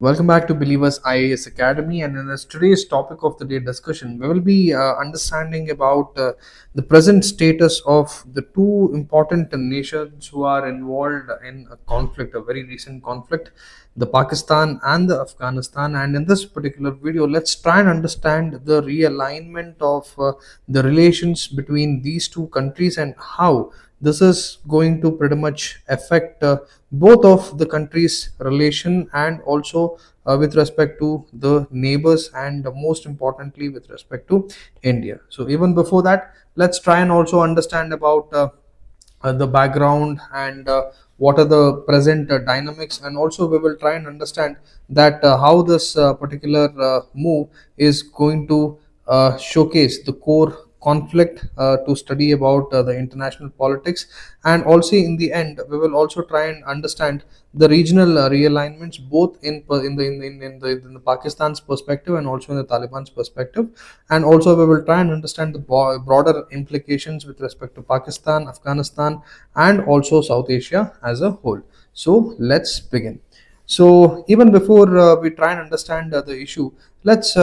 Welcome back to Believers IAS Academy, and in this today's topic of the day discussion, we will be understanding about the present status of the two important nations who are involved in a conflict, a very recent conflict, the Pakistan and the Afghanistan. And in this particular video, let's try and understand the realignment of the relations between these two countries and how this is going to pretty much affect both of the countries relation and also with respect to the neighbors and most importantly with respect to India. So even before that, let's try and also understand about the background and what are the present dynamics, and also we will try and understand that how this particular move is going to showcase the core conflict to study about the international politics. And also in the end we will also try and understand the regional realignments both in the Pakistan's perspective and also in the Taliban's perspective. And also we will try and understand the broader implications with respect to Pakistan, Afghanistan, and also South Asia as a whole. So let's begin. So even before we try and understand the issue, let's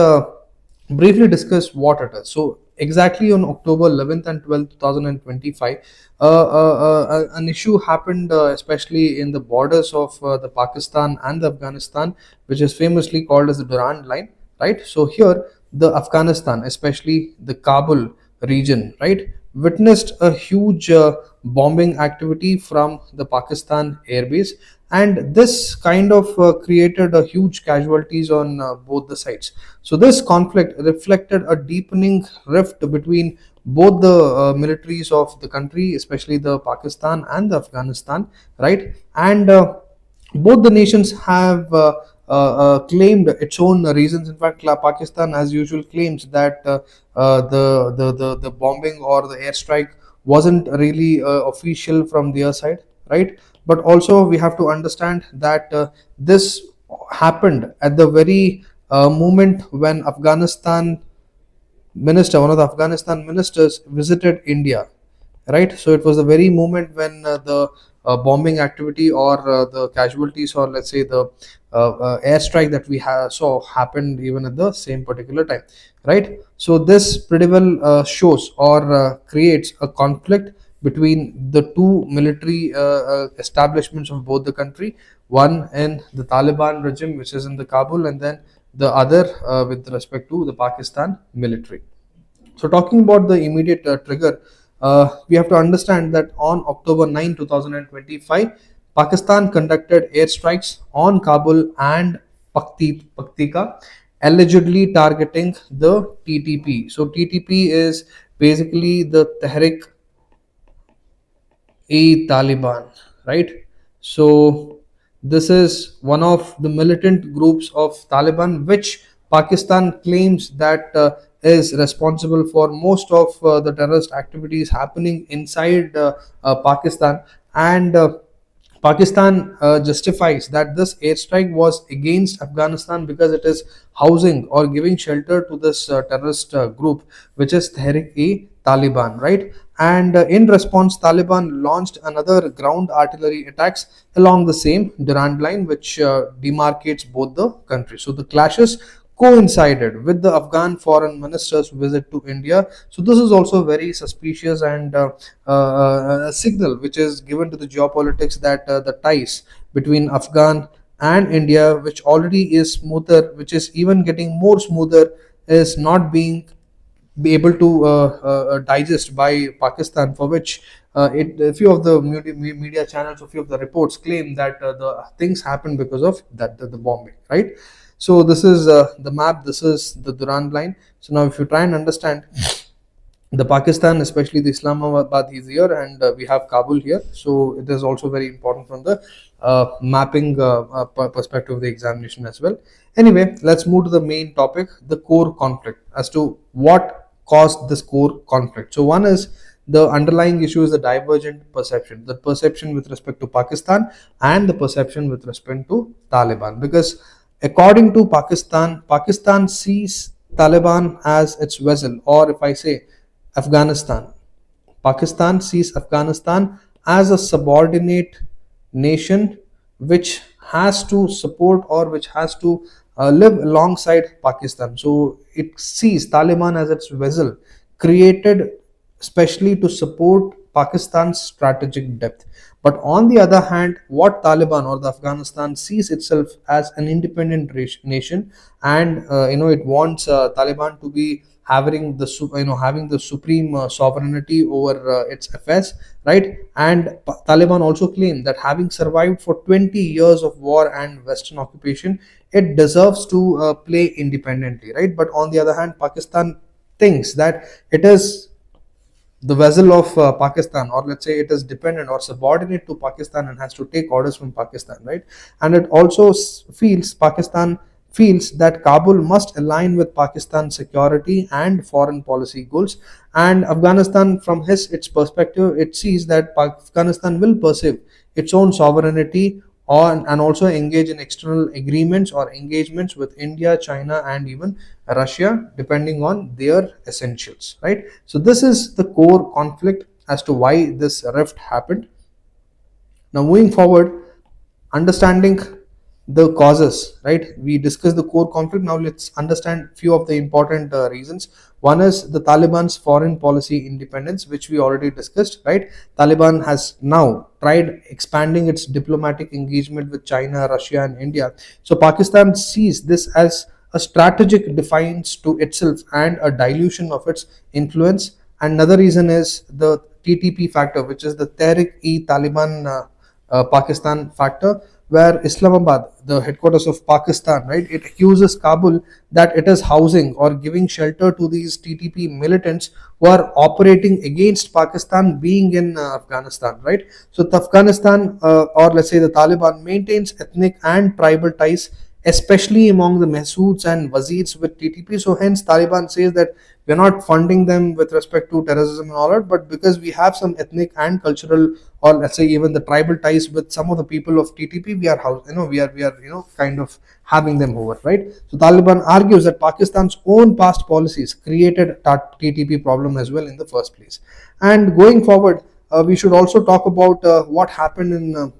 briefly discuss what it is. So exactly on October 11th and 12th, 2025, an issue happened, especially in the borders of the Pakistan and the Afghanistan, which is famously called as the Durand line, right? So here, the Afghanistan, especially the Kabul region, right, witnessed a huge bombing activity from the Pakistan airbase, and this kind of created a huge casualties on both the sides. So this conflict reflected a deepening rift between both the militaries of the country, especially the Pakistan and the Afghanistan, right? And both the nations have claimed its own reasons. In fact, Pakistan, as usual, claims that the bombing or the airstrike wasn't really official from their side, right? But also we have to understand that this happened at the very moment when one of the Afghanistan ministers visited India, right? So it was the very moment when the bombing activity or the casualties, or let's say the airstrike that we saw happened even at the same particular time, right? So this pretty well shows or creates a conflict between the two military establishments of both the country, one in the Taliban regime, which is in the Kabul, and then the other with respect to the Pakistan military. So talking about the immediate trigger, we have to understand that on October 9, 2025, Pakistan conducted airstrikes on Kabul and Paktika, allegedly targeting the TTP. So TTP is basically the Taliban, right? So this is one of the militant groups of Taliban, which Pakistan claims that is responsible for most of the terrorist activities happening inside Pakistan. And Pakistan justifies that this airstrike was against Afghanistan because it is housing or giving shelter to this terrorist group, which is Taliban, right? And in response, Taliban launched another ground artillery attacks along the same Durand line, which demarcates both the countries. So the clashes coincided with the Afghan foreign minister's visit to India. So this is also very suspicious and a signal which is given to the geopolitics that the ties between Afghan and India, which already is smoother, which is even getting more smoother, is not being be able to digest by Pakistan, for which a few of the media channels, a few of the reports claim that the things happened because of that the bombing, right? So this is the map. This is the Durand line. So now, if you try and understand the Pakistan, especially the Islamabad is here, and we have Kabul here. So it is also very important from the mapping perspective of the examination as well. Anyway, let's move to the main topic, the core conflict, as to what caused this core conflict. So one is the underlying issue is the divergent perception, the perception with respect to Pakistan and the perception with respect to Taliban. Because according to Pakistan, Pakistan sees Taliban as its vessel, or if I say Afghanistan, Pakistan sees Afghanistan as a subordinate nation which has to support or which has to live alongside Pakistan. So it sees Taliban as its vessel, created especially to support Pakistan's strategic depth. But on the other hand, what Taliban or the Afghanistan sees itself as an independent nation, and it wants Taliban to be having the having the supreme sovereignty over its affairs, right? And Taliban also claim that having survived for 20 years of war and Western occupation, it deserves to play independently, right? But on the other hand, Pakistan thinks that it is the vessel of Pakistan, or let's say it is dependent or subordinate to Pakistan and has to take orders from Pakistan, right? And it also feels Pakistan feels that Kabul must align with Pakistan's security and foreign policy goals. And Afghanistan, from its perspective, it sees that Afghanistan will perceive its own sovereignty on and also engage in external agreements or engagements with India, China, and even Russia, depending on their essentials, right? So this is the core conflict as to why this rift happened. Now, moving forward, understanding the causes, right? We discussed the core conflict. Now let's understand few of the important reasons. One is the Taliban's foreign policy independence, which we already discussed, right? Taliban has now tried expanding its diplomatic engagement with China, Russia, and India. So Pakistan sees this as a strategic defiance to itself and a dilution of its influence. Another reason is the TTP factor, which is the Tehrik-e-Taliban Pakistan factor, where Islamabad, the headquarters of Pakistan, right, it accuses Kabul that it is housing or giving shelter to these TTP militants who are operating against Pakistan being in Afghanistan, right? So Afghanistan, or let's say the Taliban, maintains ethnic and tribal ties, especially among the Masouds and Wazirs with TTP. So hence Taliban says that we're not funding them with respect to terrorism and all that, but because we have some ethnic and cultural, or let's say even the tribal ties with some of the people of TTP, we are kind of having them over, right? So Taliban argues that Pakistan's own past policies created TTP problem as well in the first place. And going forward, we should also talk about what happened in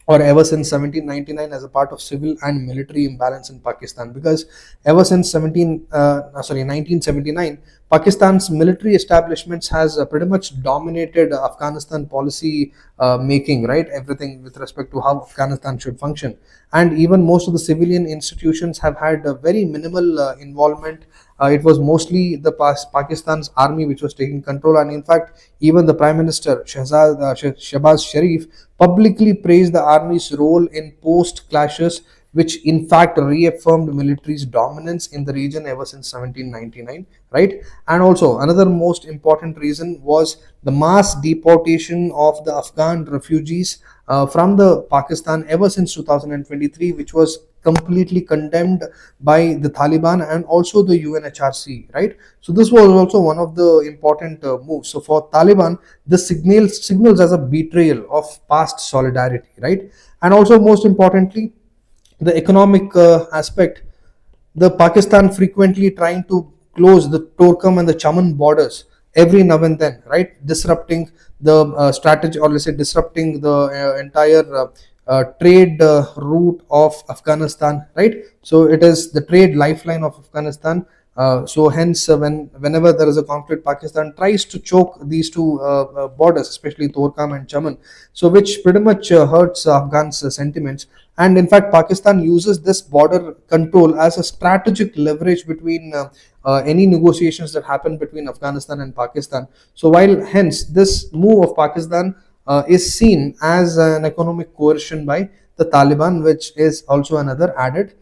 or ever since 1799 as a part of civil and military imbalance in Pakistan, because ever since 1979, Pakistan's military establishments has pretty much dominated Afghanistan policy making, right? Everything with respect to how Afghanistan should function, and even most of the civilian institutions have had a very minimal involvement. It was mostly the Pakistan's army which was taking control, and in fact, even the Prime Minister Shehbaz Sharif publicly praised the army's role in post clashes, which in fact reaffirmed military's dominance in the region ever since 1799, right? And also another most important reason was the mass deportation of the Afghan refugees from the Pakistan ever since 2023, which was completely condemned by the Taliban and also the UNHRC, right? So this was also one of the important moves. So for Taliban, this signals as a betrayal of past solidarity, right? And also most importantly, the economic aspect, the Pakistan frequently trying to close the Torkham and the Chaman borders every now and then, right? Disrupting the strategy, or let's say disrupting the entire trade route of Afghanistan, right? So it is the trade lifeline of Afghanistan. So hence, whenever there is a conflict, Pakistan tries to choke these two borders, especially Torkham and Chaman. So which pretty much hurts Afghans' sentiments. And in fact, Pakistan uses this border control as a strategic leverage between any negotiations that happen between Afghanistan and Pakistan. So while hence this move of Pakistan is seen as an economic coercion by the Taliban, which is also another added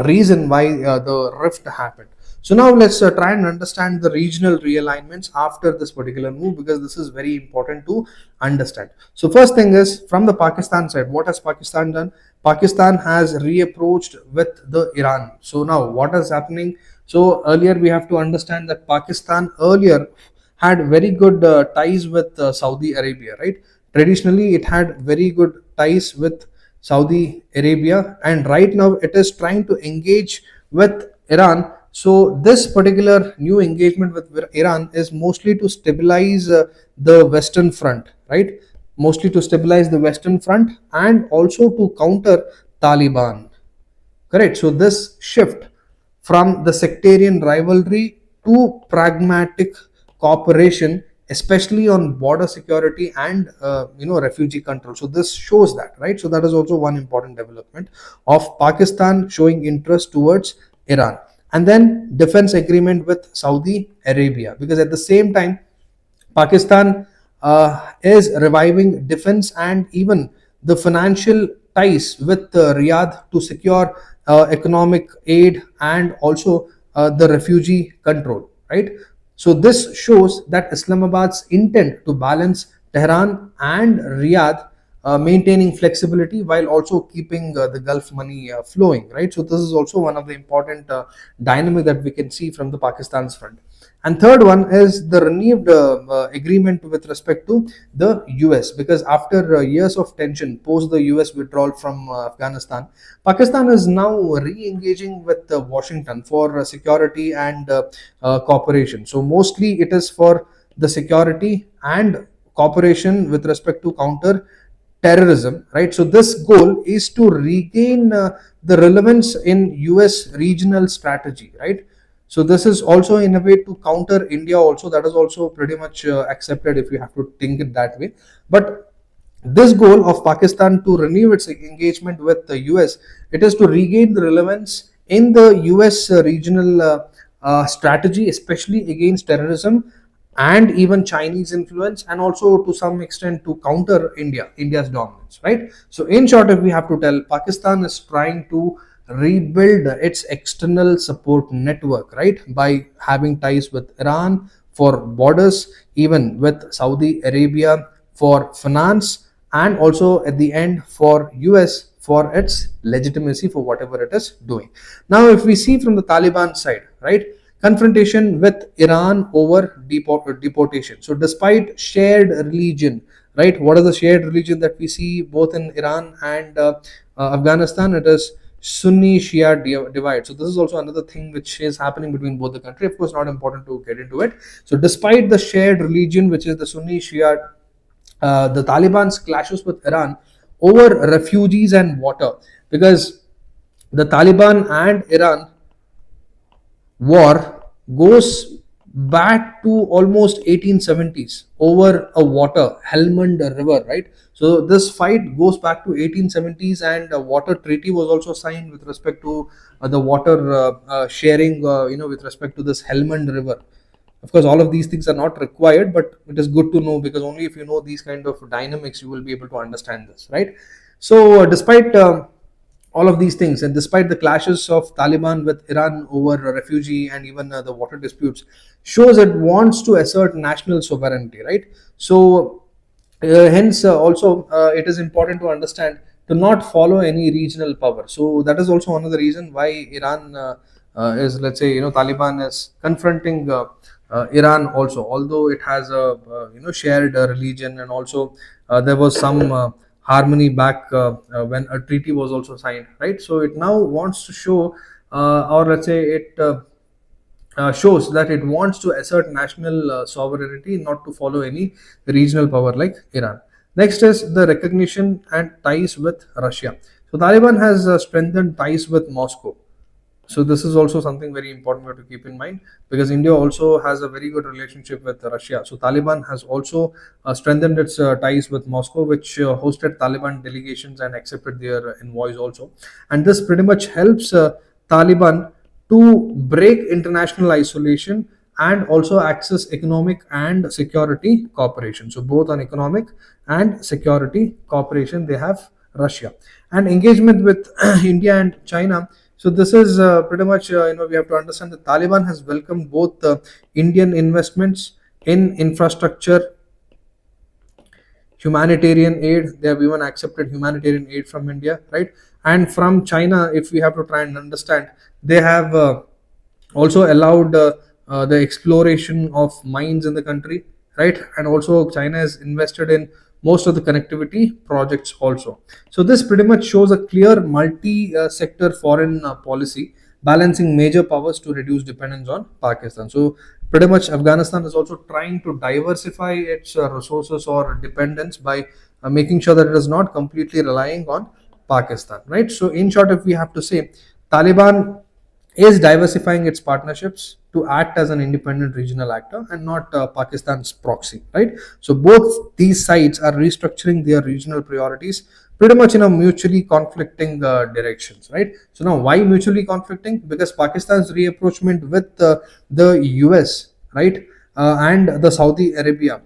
reason why the rift happened. So now let's try and understand the regional realignments after this particular move, because this is very important to understand. So first thing is, from the Pakistan side, what has Pakistan done? Pakistan has reapproached with the Iran. So now what is happening? So earlier we have to understand that Pakistan earlier had very good ties with Saudi Arabia, right? Traditionally, it had very good ties with Saudi Arabia, and right now it is trying to engage with Iran. So this particular new engagement with Iran is mostly to stabilize the Western front, right? mostly to stabilize the Western Front and also to counter Taliban. Correct. So this shift from the sectarian rivalry to pragmatic cooperation, especially on border security and refugee control. So this shows that, right? So that is also one important development of Pakistan showing interest towards Iran, and then defense agreement with Saudi Arabia, because at the same time Pakistan is reviving defense and even the financial ties with Riyadh to secure economic aid and also the refugee control, right? So this shows that Islamabad's intent to balance Tehran and Riyadh, maintaining flexibility while also keeping the Gulf money flowing, right? So this is also one of the important dynamic that we can see from the Pakistan's front. And third one is the renewed agreement with respect to the US, because after years of tension post the US withdrawal from Afghanistan, Pakistan is now re-engaging with Washington for security and cooperation. So mostly it is for the security and cooperation with respect to counter terrorism, right? So this goal is to regain the relevance in US regional strategy, right? So this is also in a way to counter India also. That is also pretty much accepted if you have to think it that way. But this goal of Pakistan to renew its engagement with the US, it is to regain the relevance in the US regional strategy, especially against terrorism and even Chinese influence, and also to some extent to counter India's dominance, right? So in short, if we have to tell, Pakistan is trying to rebuild its external support network, right, by having ties with Iran for borders, even with Saudi Arabia for finance, and also at the end for US for its legitimacy for whatever it is doing. Now if we see from the Taliban side, right, confrontation with Iran over deportation. So despite shared religion, right, what is the shared religion that we see both in Iran and Afghanistan? It is Sunni Shia divide. So this is also another thing which is happening between both the country. Of course, not important to get into it. So despite the shared religion, which is the Sunni Shia, the Taliban's clashes with Iran over refugees and water, because the Taliban and Iran war goes back to almost 1870s over a water Helmand River, right? So this fight goes back to 1870s, and a water treaty was also signed with respect to the water sharing, with respect to this Helmand River. Of course, all of these things are not required, but it is good to know, because only if you know these kind of dynamics, you will be able to understand this, right? So despite all of these things, and despite the clashes of Taliban with Iran over refugee and even the water disputes, shows it wants to assert national sovereignty, right? So hence also it is important to understand to not follow any regional power. So that is also one of the reason why Iran is, let's say, Taliban is confronting Iran also, although it has a shared religion, and also there was some harmony back when a treaty was also signed, right? So it now wants to show, or let's say it shows that it wants to assert national sovereignty, not to follow any regional power like Iran. Next is the recognition and ties with Russia. So Taliban has strengthened ties with Moscow. So this is also something very important we have to keep in mind, because India also has a very good relationship with Russia. So Taliban has also strengthened its ties with Moscow, which hosted Taliban delegations and accepted their envoys also. And this pretty much helps Taliban to break international isolation and also access economic and security cooperation. So both on economic and security cooperation, they have Russia. And engagement with India and China. So this is pretty much, we have to understand that Taliban has welcomed both Indian investments in infrastructure, humanitarian aid. They have even accepted humanitarian aid from India, right? And from China, if we have to try and understand, they have also allowed the exploration of mines in the country, right? And also China has invested in most of the connectivity projects also. So this pretty much shows a clear multi sector foreign policy, balancing major powers to reduce dependence on Pakistan. So pretty much Afghanistan is also trying to diversify its resources or dependence by making sure that it is not completely relying on Pakistan, right? So in short, if we have to say, Taliban is diversifying its partnerships to act as an independent regional actor and not Pakistan's proxy, right? So both these sides are restructuring their regional priorities pretty much in a mutually conflicting directions, right? So now, why mutually conflicting? Because Pakistan's reapproachment with the US, right, and the Saudi Arabia,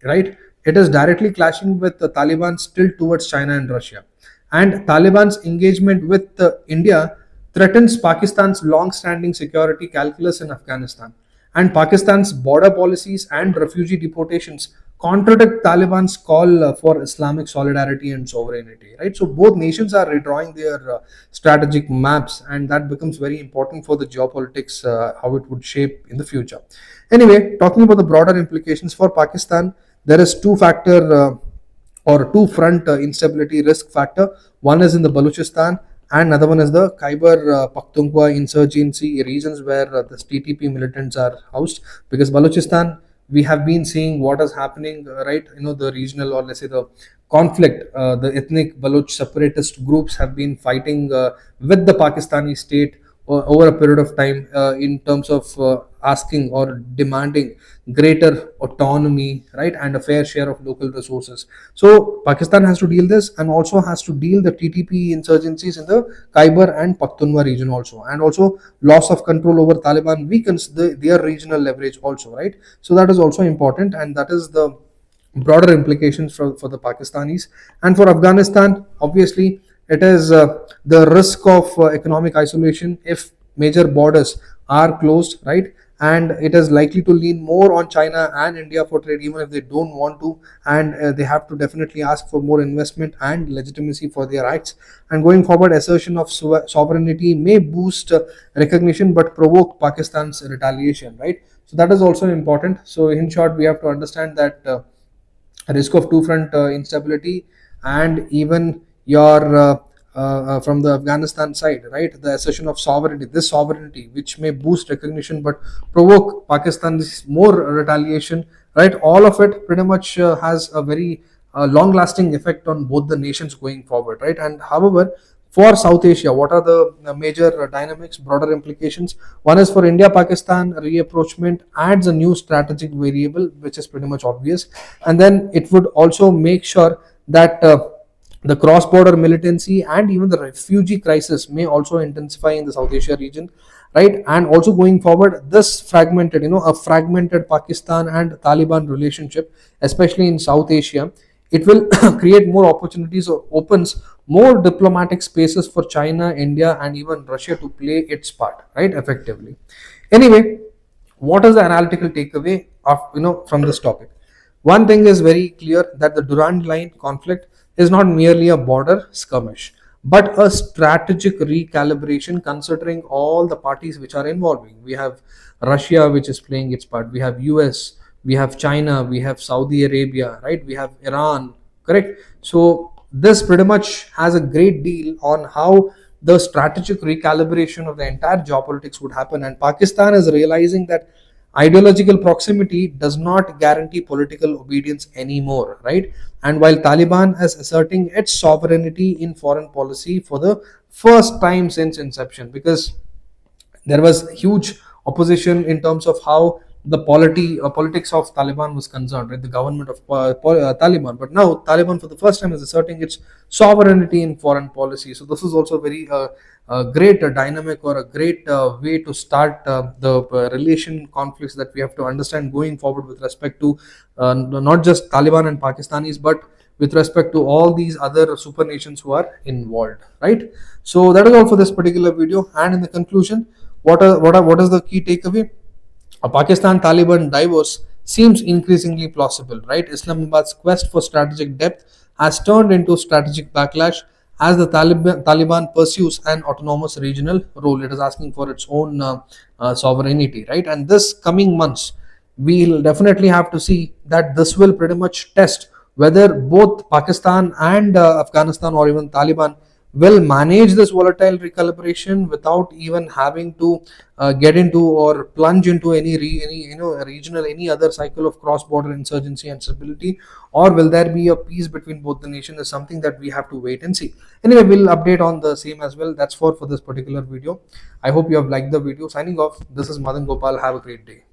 right, it is directly clashing with the Taliban's tilt towards China and Russia, and Taliban's engagement with India threatens Pakistan's long-standing security calculus in Afghanistan, and Pakistan's border policies and refugee deportations contradict Taliban's call for Islamic solidarity and sovereignty. Right, so both nations are redrawing their strategic maps, and that becomes very important for the geopolitics, how it would shape in the future. Anyway, talking about the broader implications for Pakistan, there is two-factor or two front instability risk factor. One is in the Balochistan, and another one is the Khyber Pakhtunkhwa insurgency regions where the TTP militants are housed. Because Balochistan, we have been seeing what is happening, right? The regional, or let's say the conflict, the ethnic Baloch separatist groups have been fighting with the Pakistani state over a period of time in terms of asking or demanding greater autonomy, right, and a fair share of local resources. So Pakistan has to deal this, and also has to deal the TTP insurgencies in the Khyber and Pakhtunkhwa region also, and also loss of control over Taliban weakens their regional leverage also, right? So that is also important, and that is the broader implications for the Pakistanis. And for Afghanistan, obviously, it is the risk of economic isolation if major borders are closed, right? And it is likely to lean more on China and India for trade, even if they don't want to, and they have to definitely ask for more investment and legitimacy for their acts. And going forward, assertion of sovereignty may boost recognition but provoke Pakistan's retaliation, right? So that is also important. So in short, we have to understand that risk of two front instability, and even your from the Afghanistan side, right, the assertion of sovereignty, this sovereignty which may boost recognition but provoke Pakistan's more retaliation, right? All of it pretty much has a very long lasting effect on both the nations going forward, right? And however, for South Asia, what are the major dynamics, broader implications? One is for India Pakistan reapproachment adds a new strategic variable, which is pretty much obvious. And then it would also make sure that the cross border militancy and even the refugee crisis may also intensify in the South Asia region, right? And also going forward, this fragmented, a fragmented Pakistan and Taliban relationship, especially in South Asia, it will create more opportunities or opens more diplomatic spaces for China, India, and even Russia to play its part, right, effectively. Anyway, what is the analytical takeaway of from this topic? One thing is very clear, that the Durand line conflict is not merely a border skirmish, but a strategic recalibration considering all the parties which are involving. We have Russia, which is playing its part. We have US, we have China, we have Saudi Arabia, right? We have Iran, correct? So this pretty much has a great deal on how the strategic recalibration of the entire geopolitics would happen. And Pakistan is realizing that ideological proximity does not guarantee political obedience anymore, right? And while Taliban is asserting its sovereignty in foreign policy for the first time since inception, because there was huge opposition in terms of how the politics of Taliban was concerned, right? The government of Taliban, but now Taliban for the first time is asserting its sovereignty in foreign policy. So this is also very great dynamic, or a great way to start the relation conflicts that we have to understand going forward with respect to not just Taliban and Pakistanis, but with respect to all these other super nations who are involved, right? So that is all for this particular video. And in the conclusion, what is the key takeaway? A Pakistan Taliban divorce seems increasingly plausible, right? Islamabad's quest for strategic depth has turned into strategic backlash as the Taliban pursues an autonomous regional role. It is asking for its own sovereignty, right? And this coming months, we'll definitely have to see that this will pretty much test whether both Pakistan and Afghanistan, or even Taliban, will manage this volatile recalibration without even having to get into or plunge into any regional, any other cycle of cross-border insurgency and stability, or will there be a peace between both the nations, is something that we have to wait and see. Anyway, we'll update on the same as well. That's for this particular video. I hope you have liked the video. Signing off, this is Madan Gopal. Have a great day.